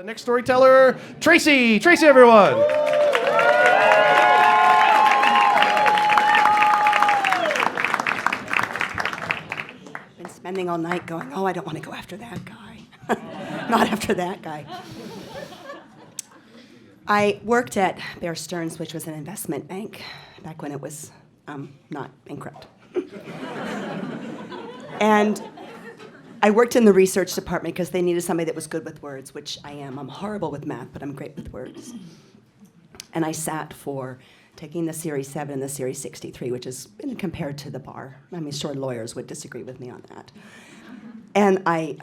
Next storyteller, Tracey. Tracey, everyone. Been spending all night going, oh, I don't want to go after that guy. Not after that guy. I worked at Bear Stearns, which was an investment bank back when it was not bankrupt. And I worked in the research department because they needed somebody that was good with words, which I am. I'm horrible with math, but I'm great with words. And I sat for taking the Series 7 and the Series 63, which is compared to the bar. I mean, sure, lawyers would disagree with me on that. And I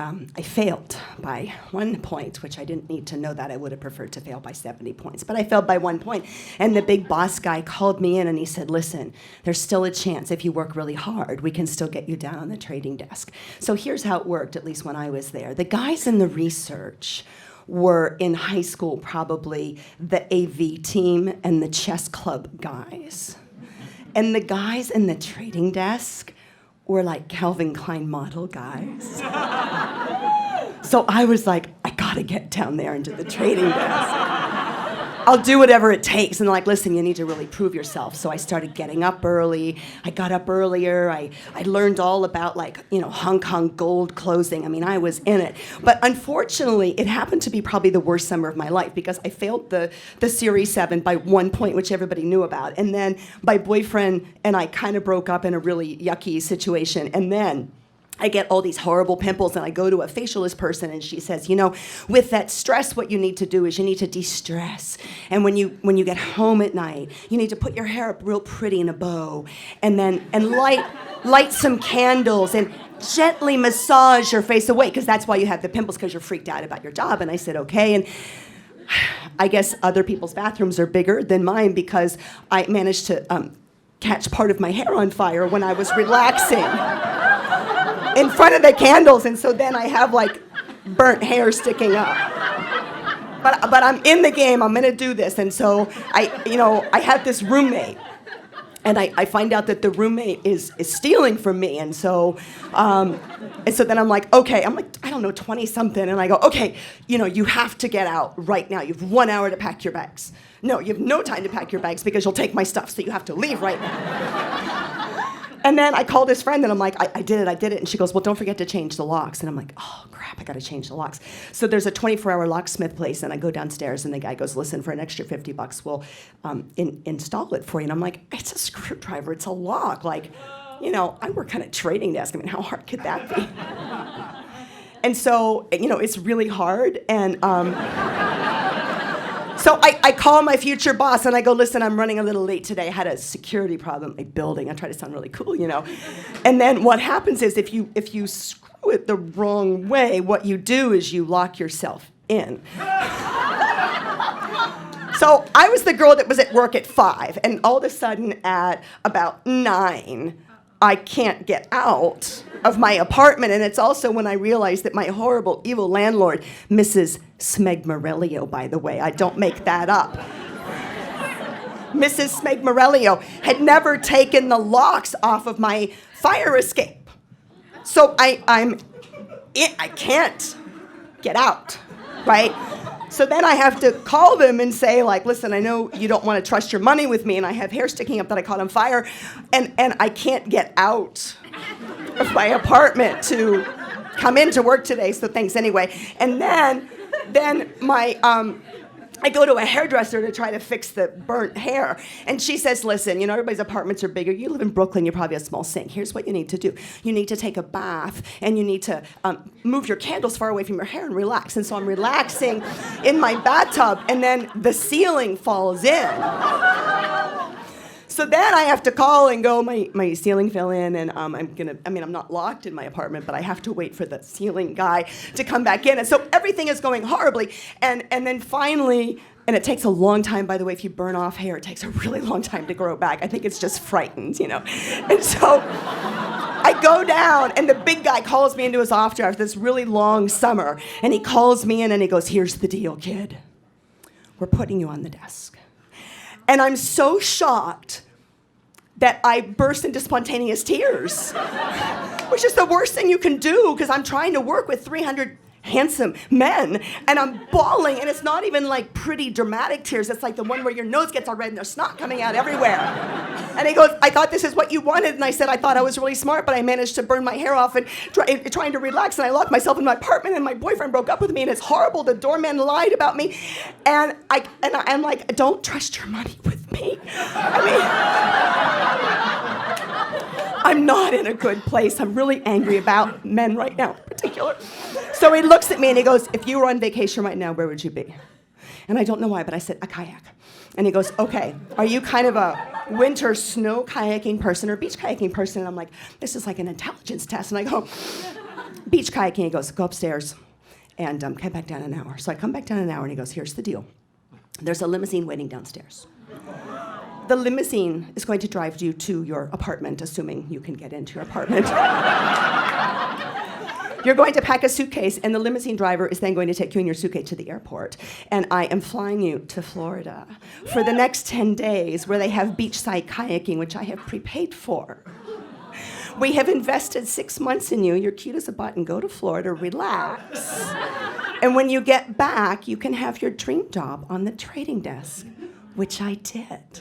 failed by 1 point, which I didn't need to know that. I would have preferred to fail by 70 points. But I failed by 1 point. And the big boss guy called me in and he said, listen, there's still a chance if you work really hard, we can still get you down on the trading desk. So here's how it worked, at least when I was there. The guys in the research were in high school probably the AV team and the chess club guys. And the guys in the trading desk were like Calvin Klein model guys. So I was like, I gotta get down there into the trading desk. I'll do whatever it takes. And they're like, listen, you need to really prove yourself. So I started getting up early. I got up earlier. I learned all about Hong Kong gold closing. I mean, I was in it. But unfortunately, it happened to be probably the worst summer of my life because I failed the Series 7 by 1 point, which everybody knew about. And then my boyfriend and I kind of broke up in a really yucky situation. And then I get all these horrible pimples and I go to a facialist person and she says, with that stress, what you need to do is you need to de-stress. And when you get home at night, you need to put your hair up real pretty in a bow and light some candles and gently massage your face away because that's why you have the pimples, because you're freaked out about your job. And I said, okay. And I guess other people's bathrooms are bigger than mine because I managed to catch part of my hair on fire when I was relaxing in front of the candles, and so then I have burnt hair sticking up. But I'm in the game. I'm gonna do this, and so I have this roommate, and I find out that the roommate is stealing from me, and so then I'm like, okay, I don't know, 20 something, and I go, okay, you have to get out right now. You have 1 hour to pack your bags. No, you have no time to pack your bags because you'll take my stuff, so you have to leave right now. And then I called his friend and I'm like, I did it. And she goes, well, don't forget to change the locks. And I'm like, oh, crap, I got to change the locks. So there's a 24-hour locksmith place. And I go downstairs and the guy goes, listen, for an extra $50, we'll install it for you. And I'm like, it's a screwdriver. It's a lock. I work on a trading desk. I mean, how hard could that be? And so, it's really hard. And so I call my future boss and I go, listen, I'm running a little late today. I had a security problem in my building. I try to sound really cool, And then what happens is if you screw it the wrong way, what you do is you lock yourself in. So I was the girl that was at work at 5, and all of a sudden at about 9, I can't get out of my apartment, and it's also when I realized that my horrible, evil landlord, Mrs. Smegmarelio, by the way, I don't make that up, Mrs. Smegmarelio had never taken the locks off of my fire escape. So I can't get out, right? So then I have to call them and say, listen, I know you don't want to trust your money with me, and I have hair sticking up that I caught on fire, and I can't get out of my apartment to come into work today, so thanks anyway. And then I go to a hairdresser to try to fix the burnt hair. And she says, listen, everybody's apartments are bigger. You live in Brooklyn, you probably have a small sink. Here's what you need to do. You need to take a bath, and you need to move your candles far away from your hair and relax. And so I'm relaxing in my bathtub, and then the ceiling falls in. So then I have to call and go, my ceiling fell in, and I'm not locked in my apartment, but I have to wait for the ceiling guy to come back in. And so everything is going horribly. And then finally, and it takes a long time, by the way, if you burn off hair, it takes a really long time to grow back. I think it's just frightened, And so I go down, and the big guy calls me into his office after this really long summer, and he calls me in, and he goes, here's the deal, kid. We're putting you on the desk. And I'm so shocked that I burst into spontaneous tears, which is the worst thing you can do because I'm trying to work with 300 handsome men, and I'm bawling, and it's not even like pretty dramatic tears. It's like the one where your nose gets all red and there's snot coming out everywhere. And he goes, I thought this is what you wanted. And I said, I thought I was really smart, but I managed to burn my hair off and trying to relax. And I locked myself in my apartment, and my boyfriend broke up with me, and it's horrible. The doorman lied about me. And I'm like, don't trust your money with me. I mean, I'm not in a good place. I'm really angry about men right now in particular. So he looks at me and he goes, if you were on vacation right now, where would you be? And I don't know why, but I said, a kayak. And he goes, okay, are you kind of a winter snow kayaking person or beach kayaking person? And I'm like, this is like an intelligence test. And I go, beach kayaking. He goes, go upstairs and come back down in an hour. So I come back down in an hour, and he goes, here's the deal. There's a limousine waiting downstairs. The limousine is going to drive you to your apartment, assuming you can get into your apartment. You're going to pack a suitcase, and the limousine driver is then going to take you and your suitcase to the airport. And I am flying you to Florida for the next 10 days, where they have beachside kayaking, which I have prepaid for. We have invested 6 months in you. You're cute as a button. Go to Florida, relax. And when you get back, you can have your dream job on the trading desk, which I did.